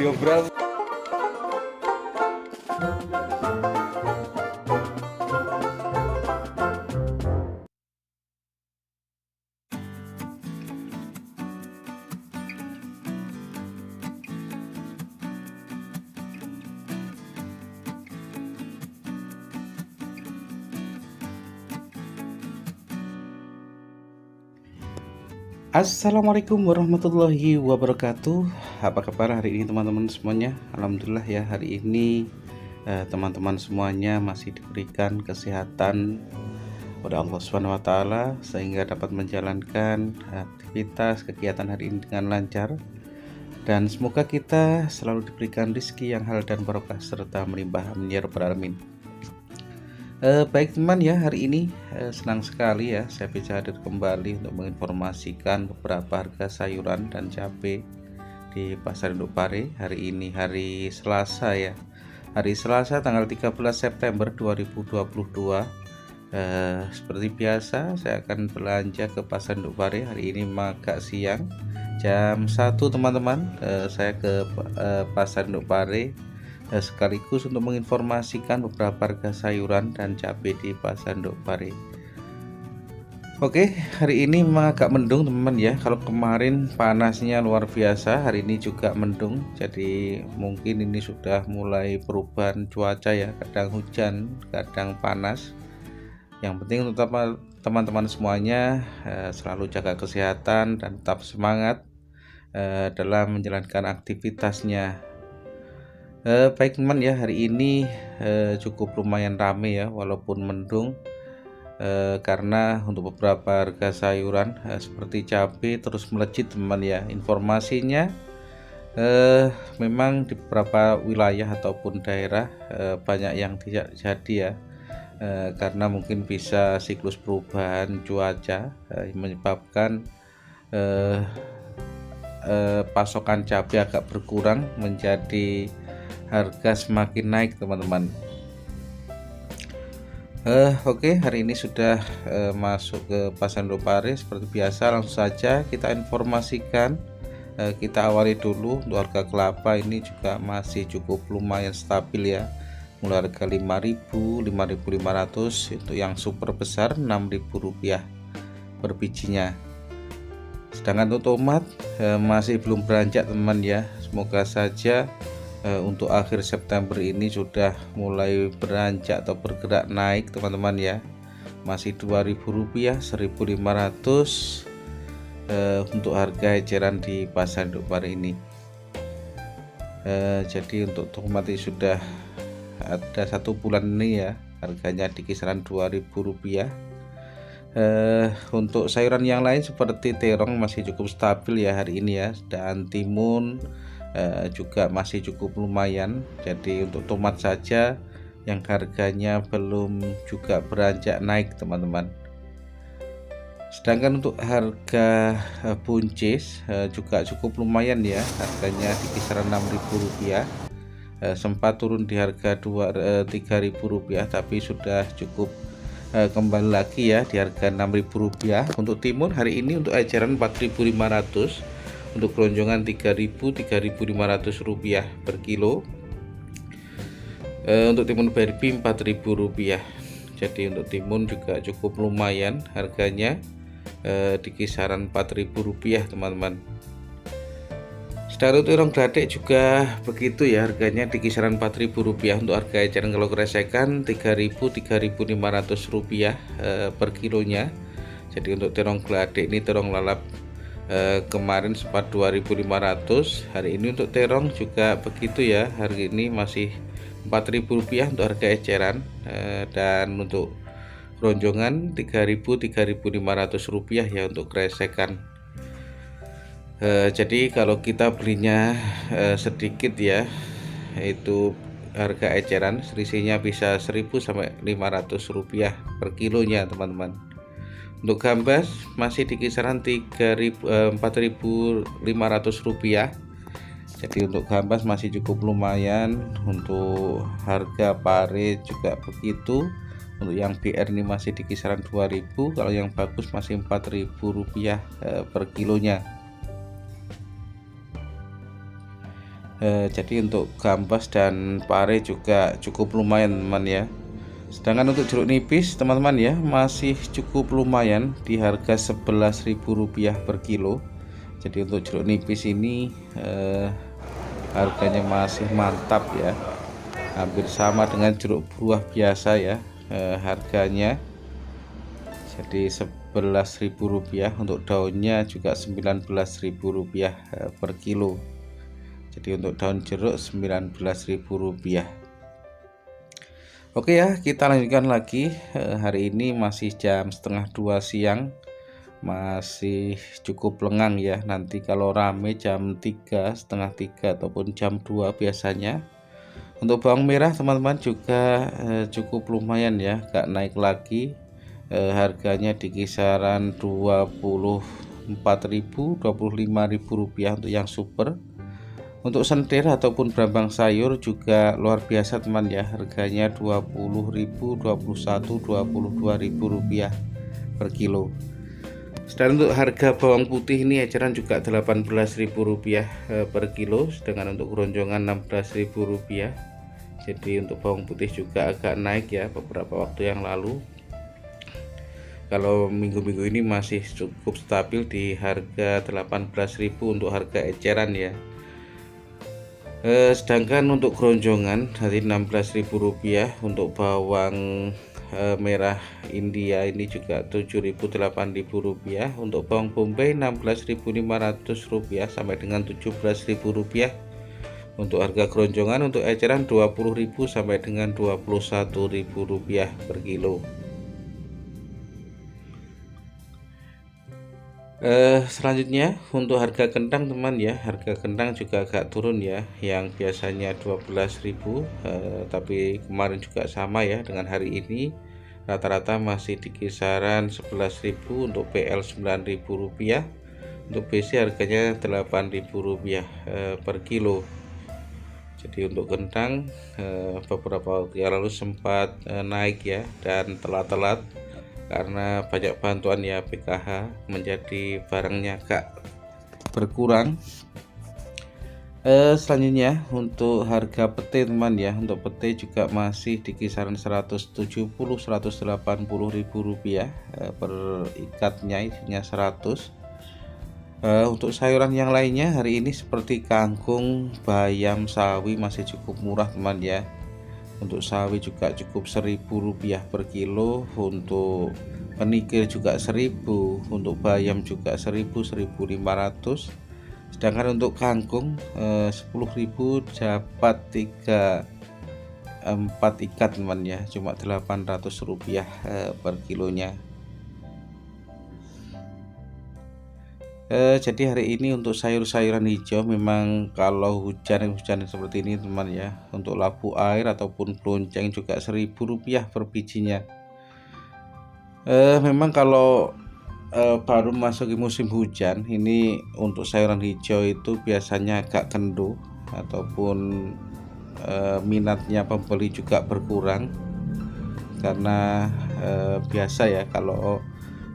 Rio Bravo. Assalamualaikum warahmatullahi wabarakatuh. Apa kabar hari ini teman-teman semuanya? Alhamdulillah ya, hari ini teman-teman semuanya masih diberikan kesehatan oleh Allah Subhanahu wa taala sehingga dapat menjalankan aktivitas kegiatan hari ini dengan lancar, dan semoga kita selalu diberikan rezeki yang halal dan barokah serta melimpah, amin ya rabbal alamin. Baik teman ya, hari ini senang sekali ya saya bisa hadir kembali untuk menginformasikan beberapa harga sayuran dan cabai di Pasar Induk Pare. Hari ini hari Selasa ya, hari Selasa tanggal 13 September 2022. Seperti biasa saya akan belanja ke Pasar Induk Pare. Hari ini agak siang, jam 1 teman-teman. Saya ke Pasar Induk Pare sekaligus untuk menginformasikan beberapa harga sayuran dan cabai di Pasar Induk Pare. Oke, hari ini memang agak mendung teman-teman ya. Kalau kemarin panasnya luar biasa, hari ini juga mendung. Jadi mungkin ini sudah mulai perubahan cuaca ya, kadang hujan, kadang panas. Yang penting untuk teman-teman semuanya selalu jaga kesehatan dan tetap semangat dalam menjalankan aktivitasnya. Baik teman ya, hari ini cukup lumayan rame ya walaupun mendung, karena untuk beberapa harga sayuran seperti cabai terus melejit teman ya. Informasinya memang di beberapa wilayah ataupun daerah banyak yang tidak jadi ya, karena mungkin bisa siklus perubahan cuaca menyebabkan pasokan cabai agak berkurang, menjadi harga semakin naik teman-teman. Oke, hari ini sudah masuk ke Pasar Induk Pare. Seperti biasa langsung saja kita informasikan. Kita awali dulu untuk harga kelapa. Ini juga masih cukup lumayan stabil ya, mulai harga 5.000, 5.500. Untuk yang super besar Rp6.000 per bijinya. Sedangkan untuk tomat masih belum beranjak teman ya. Semoga saja untuk akhir September ini sudah mulai beranjak atau bergerak naik teman-teman ya. Masih Rp2.000, 1.500 untuk harga eceran di Pasar Induk Pare ini. Jadi untuk tomat sudah ada 1 bulan ini ya, harganya di kisaran Rp2.000. Untuk sayuran yang lain seperti terong masih cukup stabil ya hari ini ya, dan timun juga masih cukup lumayan. Jadi untuk tomat saja yang harganya belum juga beranjak naik teman-teman. Sedangkan untuk harga buncis juga cukup lumayan ya, harganya di kisaran Rp6.000. Sempat turun di harga Rp3.000 tapi sudah cukup kembali lagi ya di harga Rp6.000. Untuk timun hari ini untuk eceran Rp4.500, untuk kelonjongan Rp3.000, Rp3.500 per kilo. Untuk timun berbi Rp4.000. Jadi untuk timun juga cukup lumayan, harganya di kisaran Rp4.000 teman-teman. Sedangkan untuk terong gladek juga begitu ya, harganya di kisaran Rp4.000. Untuk harga eceran kalau keresekan Rp3.000, Rp3.500 per kilonya. Jadi untuk terong gladek ini, terong lalap kemarin sempat Rp2.500. Hari ini untuk terong juga begitu ya, hari ini masih Rp4.000 untuk harga eceran, dan untuk ronjongan Rp3.000, Rp3.500 ya untuk kresekan. Jadi kalau kita belinya sedikit ya, itu harga eceran selisihnya bisa Rp1.000 sampai Rp500 per kilonya teman-teman. Untuk gambas masih di kisaran Rp4.500. Jadi untuk gambas masih cukup lumayan. Untuk harga pare juga begitu. Untuk yang BR ini masih di kisaran Rp2.000. Kalau yang bagus masih Rp4.000 per kilonya. Jadi untuk gambas dan pare juga cukup lumayan teman ya. Sedangkan untuk jeruk nipis teman-teman ya masih cukup lumayan di harga Rp11.000 per kilo. Jadi untuk jeruk nipis ini harganya masih mantap ya, hampir sama dengan jeruk buah biasa ya harganya. Jadi Rp11.000, untuk daunnya juga Rp19.000 per kilo. Jadi untuk daun jeruk Rp19.000. Oke ya, kita lanjutkan lagi. Hari ini masih jam setengah 2 siang, masih cukup lengang ya. Nanti kalau rame jam 3, setengah 3 ataupun jam 2 biasanya. Untuk bawang merah teman-teman juga cukup lumayan ya, gak naik lagi. Harganya di kisaran Rp24.000, Rp25.000 untuk yang super. Untuk sentir ataupun brambang sayur juga luar biasa teman ya, harganya Rp20.000, Rp21.000, Rp22.000 per kilo. Sedangkan untuk harga bawang putih ini eceran juga Rp18.000 per kilo, sedangkan untuk keroncongan Rp16.000. Jadi untuk bawang putih juga agak naik ya beberapa waktu yang lalu. Kalau minggu-minggu ini masih cukup stabil di harga Rp18.000 untuk harga eceran ya. Sedangkan untuk keroncongan dari Rp16.000. Untuk bawang merah India ini juga Rp7.000, Rp8.000. Untuk bawang bombay Rp16.500 sampai dengan Rp17.000. Untuk harga keroncongan untuk eceran Rp20.000 sampai dengan Rp21.000 per kilo. Selanjutnya untuk harga kentang teman ya, harga kentang juga agak turun ya, yang biasanya Rp12.000 tapi kemarin juga sama ya dengan hari ini, rata-rata masih di kisaran Rp11.000 untuk PL Rp9.000, untuk BC harganya Rp8.000 per kilo. Jadi untuk kentang beberapa waktu yang lalu sempat naik ya, dan telat-telat karena banyak bantuan ya PKH, menjadi barangnya agak berkurang. Selanjutnya untuk harga pete teman ya, untuk pete juga masih di kisaran Rp170-180.000 per ikatnya, isinya 100. Untuk sayuran yang lainnya hari ini seperti kangkung, bayam, sawi masih cukup murah teman ya. Untuk sawi juga cukup Rp1.000 per kilo, untuk penigir juga 1.000, untuk bayam juga 1.000, 1.500. Sedangkan untuk kangkung 10.000 dapat 4 ikat teman ya, cuma Rp800 per kilonya. Jadi hari ini untuk sayur-sayuran hijau memang kalau hujan seperti ini teman ya, untuk labu air ataupun pelonceng juga Rp1.000 per bijinya. Memang kalau baru masuk musim hujan ini, untuk sayuran hijau itu biasanya agak kenduh ataupun minatnya pembeli juga berkurang, karena biasa ya kalau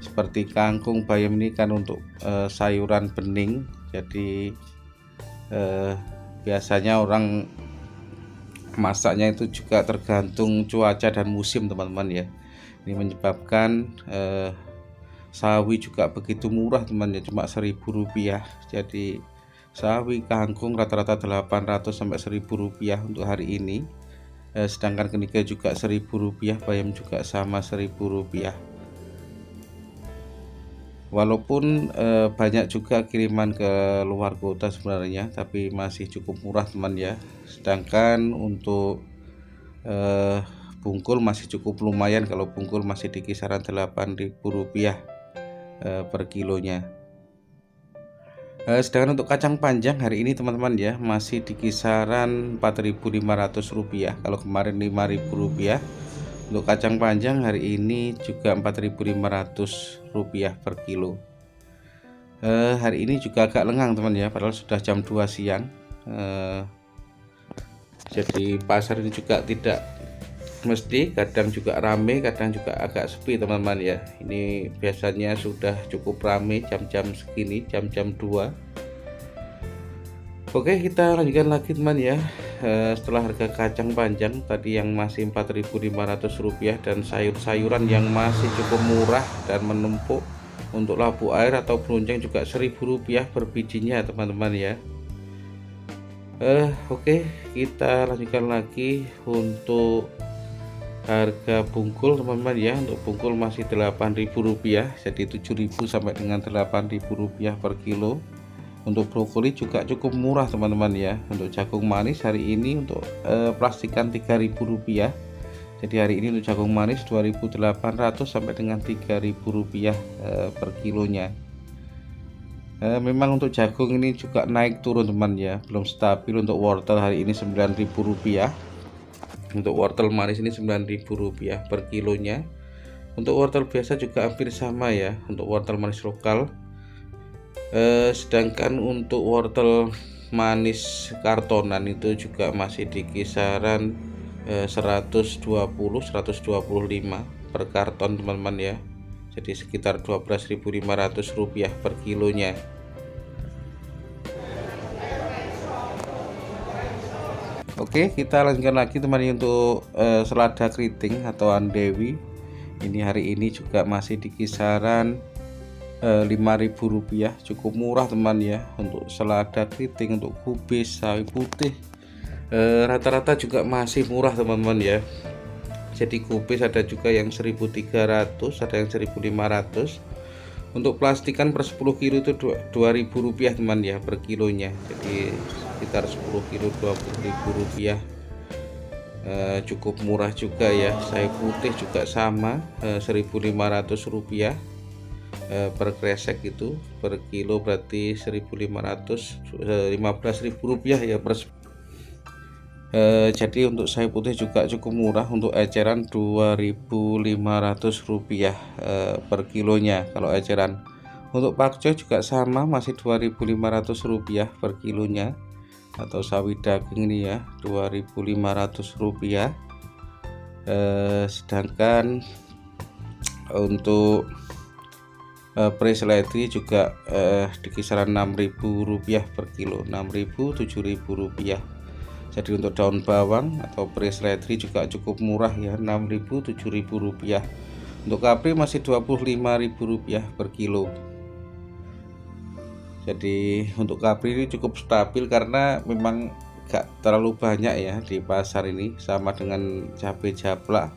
seperti kangkung, bayam ini kan untuk sayuran bening. Jadi biasanya orang masaknya itu juga tergantung cuaca dan musim teman-teman ya. Ini menyebabkan sawi juga begitu murah teman ya, cuma Rp1.000. Jadi sawi, kangkung rata-rata Rp800 sampai Rp1.000 untuk hari ini. Sedangkan keniga juga Rp1.000, bayam juga sama Rp1.000. Walaupun banyak juga kiriman ke luar kota sebenarnya, tapi masih cukup murah teman ya. Sedangkan untuk bungkul masih cukup lumayan, kalau bungkul masih di kisaran Rp8.000 per kilonya. Sedangkan untuk kacang panjang hari ini teman-teman ya masih di kisaran Rp4.500, kalau kemarin Rp5.000. Untuk kacang panjang hari ini juga Rp4.500 per kilo. Hari ini juga agak lengang teman ya, padahal sudah jam 2 siang. Jadi pasar ini juga tidak mesti, kadang juga rame, kadang juga agak sepi teman-teman ya. Ini biasanya sudah cukup rame jam-jam segini, jam-jam 2. Oke, kita lanjutkan lagi teman ya. Setelah harga kacang panjang tadi yang masih Rp4.500 dan sayur-sayuran yang masih cukup murah dan menumpuk, untuk labu air atau berunjang juga Rp1.000 per bijinya teman-teman ya. Oke, kita lanjutkan lagi untuk harga bungkul teman-teman ya. Untuk bungkul masih Rp8.000, jadi 7.000 sampai dengan Rp8.000 per kilo. Untuk brokoli juga cukup murah teman-teman ya. Untuk jagung manis hari ini untuk plastikan Rp3.000, jadi hari ini untuk jagung manis 2.800 sampai dengan Rp3.000 per kilonya. Memang untuk jagung ini juga naik turun teman ya, belum stabil. Untuk wortel hari ini Rp9.000, untuk wortel manis ini Rp9.000 per kilonya. Untuk wortel biasa juga hampir sama ya, untuk wortel manis lokal. Sedangkan untuk wortel manis kartonan itu juga masih di kisaran 120-125 per karton teman-teman ya, jadi sekitar Rp12.500 per kilonya. Oke, kita lanjutkan lagi teman teman untuk selada keriting atau andewi. Ini hari ini juga masih di kisaran Rp5.000, cukup murah teman ya. Untuk selada keriting, untuk kubis, sawi putih, rata-rata juga masih murah teman-teman ya. Jadi kubis ada juga yang 1.300, ada yang 1.500. Untuk plastikan per 10 kilo itu Rp2.000 teman ya per kilonya, jadi sekitar 10 kilo Rp20.000. Cukup murah juga ya. Sawi putih juga sama, Rp1.500 per kresek, itu per kilo berarti 1.500, Rp15.000 ya per. Jadi untuk sawi putih juga cukup murah, untuk eceran Rp2.500 per kilonya kalau eceran. Untuk pakcoy juga sama, masih Rp2.500 per kilonya. Atau sawi daging ini ya Rp2.500. Sedangkan untuk beras seledri juga di kisaran Rp6.000 per kilo, Rp6.000, Rp7.000. Jadi untuk daun bawang atau beras seledri juga cukup murah ya, Rp6.000, Rp7.000. Untuk kapri masih Rp25.000 per kilo. Jadi untuk kapri ini cukup stabil karena memang gak terlalu banyak ya di pasar ini, sama dengan cabai jablak.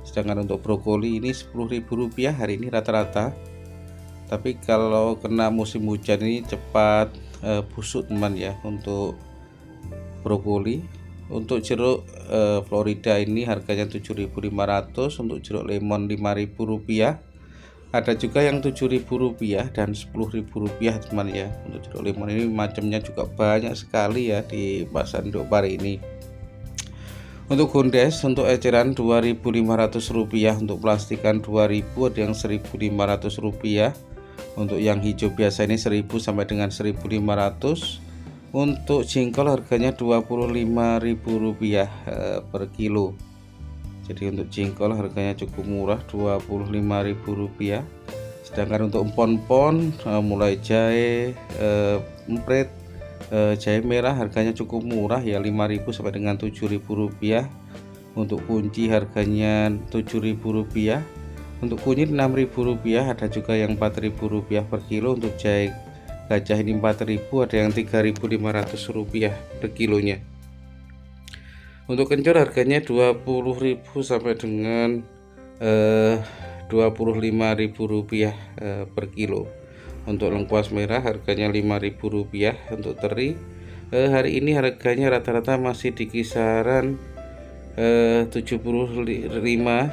Sedangkan untuk brokoli ini Rp10.000 hari ini rata-rata. Tapi kalau kena musim hujan ini cepat busuk teman ya. Untuk brokoli, untuk jeruk Florida ini harganya Rp7.500, untuk jeruk lemon Rp5.000. Ada juga yang Rp7.000 dan Rp10.000 teman ya. Untuk jeruk lemon ini macamnya juga banyak sekali ya di pasar induk pari ini. Untuk gondes, untuk eceran Rp2.500, untuk plastikan Rp2.000, ada yang Rp1.500. Untuk yang hijau biasa ini 1.000 sampai dengan 1.500. Untuk jengkol harganya Rp25.000 per kilo. Jadi untuk jengkol harganya cukup murah, Rp25.000. Sedangkan untuk empon-empon mulai jahe, emprit, jahe merah harganya cukup murah ya, Rp5.000 sampai dengan Rp7.000. Untuk kunci harganya Rp7.000. Untuk kunyit Rp6.000, ada juga yang Rp4.000 per kilo. Untuk jahe gajah ini Rp4.000, ada yang Rp3.500 per kilonya. Untuk kencur harganya Rp20.000 sampai dengan Rp25.000 per kilo. Untuk lengkuas merah harganya Rp5.000. Untuk teri hari ini harganya rata-rata masih di kisaran 75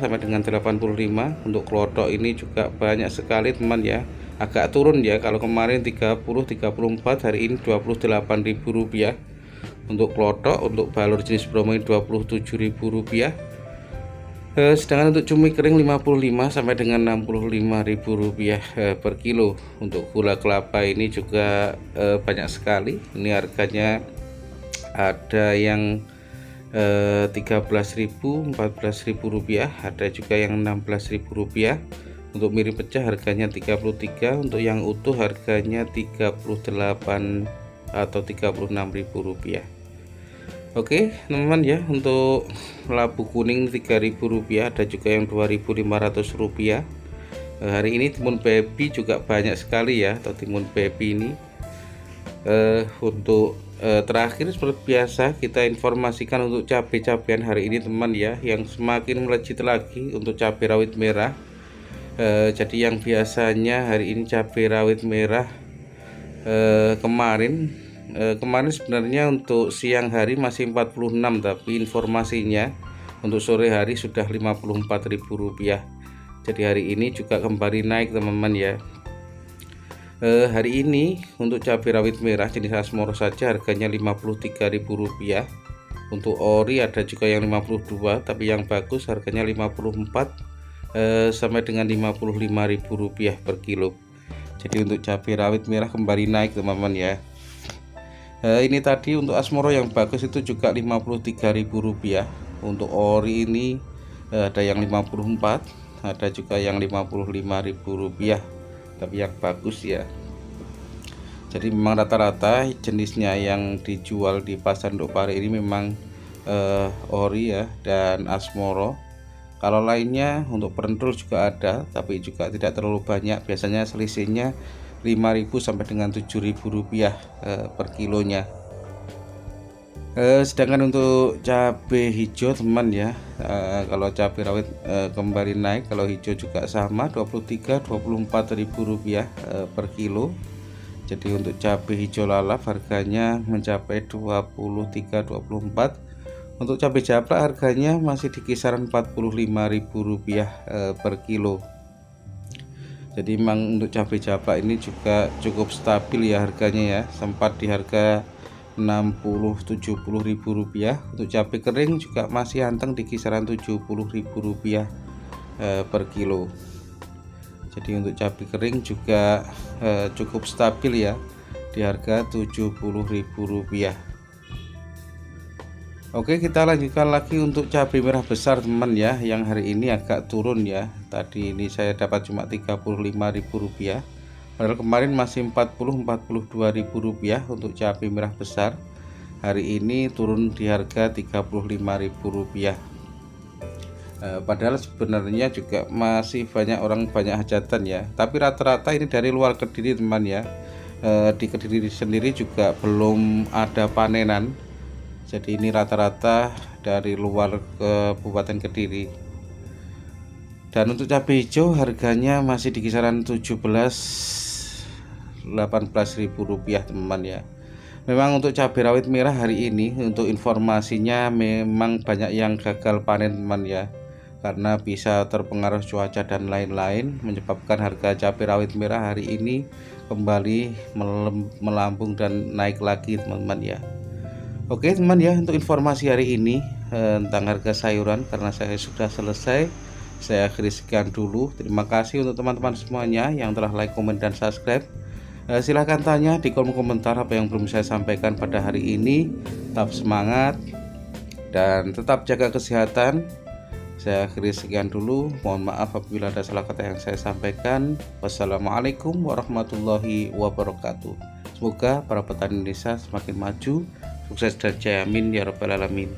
sampai dengan 85. Untuk klotok ini juga banyak sekali teman ya, agak turun ya. Kalau kemarin 30-34, hari ini Rp28.000 untuk klotok. Untuk balur jenis bromo Rp27.000. Sedangkan untuk cumi kering 55 sampai dengan Rp65.000 per kilo. Untuk gula kelapa ini juga banyak sekali. Ini harganya ada yang Rp13.000, Rp14.000, ada juga yang Rp16.000. Untuk mirin pecah harganya 33, untuk yang utuh harganya Rp38.000 atau Rp36.000. Oke teman-teman ya, untuk labu kuning Rp3.000, ada juga yang Rp2.500. Hari ini timun baby juga banyak sekali ya, atau timun baby ini. Untuk terakhir seperti biasa kita informasikan untuk cabai-cabean hari ini teman ya, yang semakin melejit lagi untuk cabai rawit merah. Jadi yang biasanya hari ini cabai rawit merah kemarin sebenarnya untuk siang hari masih 46, tapi informasinya untuk sore hari sudah Rp54.000. Jadi hari ini juga kembali naik teman-teman ya. Hari ini untuk cabai rawit merah jenis Asmoro saja harganya Rp53.000. Untuk ori ada juga yang 52, tapi yang bagus harganya 54 sampai dengan Rp55.000 per kilo. Jadi untuk cabai rawit merah kembali naik teman-teman ya. Ini tadi untuk Asmoro yang bagus itu juga Rp53.000. Untuk ori ini ada yang 54, ada juga yang Rp55.000, tapi yang bagus ya. Jadi memang rata-rata jenisnya yang dijual di pasar Nduk Pare ini memang ori ya dan Asmoro. Kalau lainnya untuk perentul juga ada, tapi juga tidak terlalu banyak. Biasanya selisihnya Rp5.000 sampai dengan Rp7.000 per kilonya. Sedangkan untuk cabai hijau teman ya, kalau cabai rawit kembali naik, kalau hijau juga sama Rp23-24.000 per kilo. Jadi untuk cabai hijau lalap harganya mencapai Rp23-24. Untuk cabai japlak harganya masih di kisaran Rp45.000 per kilo. Jadi memang untuk cabai japlak ini juga cukup stabil ya harganya ya, sempat di harga Rp60-70.000. Untuk cabai kering juga masih anteng di kisaran Rp70.000 per kilo. Jadi untuk cabai kering juga cukup stabil ya di harga Rp70.000. Oke, kita lanjutkan lagi untuk cabai merah besar teman ya, yang hari ini agak turun ya. Tadi ini saya dapat cuma Rp35.000, padahal kemarin masih Rp40-42.000 untuk cabai merah besar. Hari ini turun di harga Rp35.000. Padahal sebenarnya juga masih banyak orang banyak hajatan ya, tapi rata-rata ini dari luar Kediri teman ya. Di Kediri sendiri juga belum ada panenan. Jadi ini rata-rata dari luar Kabupaten Kediri. Dan untuk cabai hijau harganya masih di kisaran Rp17-18.000 teman-teman ya. Memang untuk cabai rawit merah hari ini untuk informasinya memang banyak yang gagal panen teman ya, karena bisa terpengaruh cuaca dan lain-lain, menyebabkan harga cabai rawit merah hari ini kembali melambung dan naik lagi teman-teman ya. Oke teman ya, untuk informasi hari ini tentang harga sayuran karena saya sudah selesai, saya akhiri sekian dulu. Terima kasih untuk teman-teman semuanya yang telah like, komen, dan subscribe. Silahkan tanya di kolom komentar apa yang belum saya sampaikan pada hari ini. Tetap semangat dan tetap jaga kesehatan. Saya akhiri sekian dulu. Mohon maaf apabila ada salah kata yang saya sampaikan. Wassalamualaikum warahmatullahi wabarakatuh. Semoga para petani Indonesia semakin maju, sukses dan jaya, amin ya rabbal alamin.